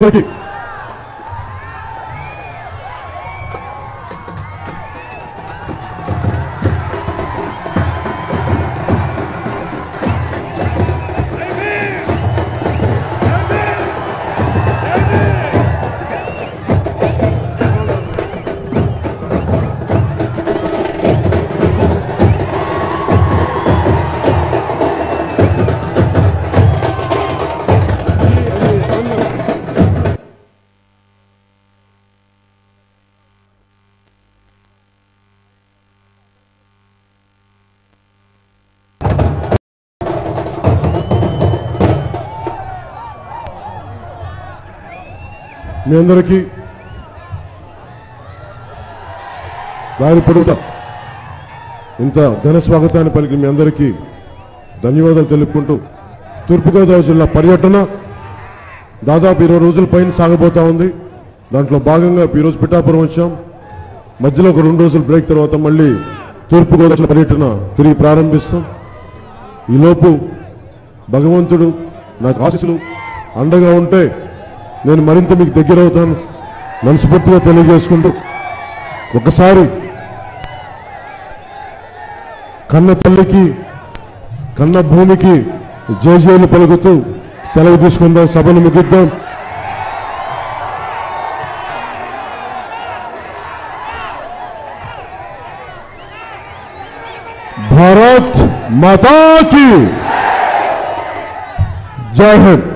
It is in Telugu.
మీ అందరికీ దారి పొడుగుతా ఇంత ఘన స్వాగతాన్ని పలికి మీ అందరికీ ధన్యవాదాలు తెలుపుకుంటూ తూర్పుగోదావరి జిల్లా పర్యటన దాదాపు 20 రోజుల పైన సాగబోతా ఉంది. దాంట్లో భాగంగా ఈరోజు పిఠాపురం వచ్చాం. మధ్యలో ఒక 2 రోజుల బ్రేక్ తర్వాత మళ్ళీ తూర్పుగోదావరి పర్యటన తిరిగి ప్రారంభిస్తాం. ఈలోపు భగవంతుడు నాకు ఆశీస్సులు అండగా ఉంటే నేను మరింత మీకు దగ్గర అవుతాను మనస్ఫూర్తిగా తెలియజేసుకుంటూ ఒకసారి కన్న తల్లికి కన్న భూమికి జయజయలు పలుకుతూ సెలవు తీసుకుందాం, సభను ముగిద్దాం. భారత్ మాతా కీ జై హింద్.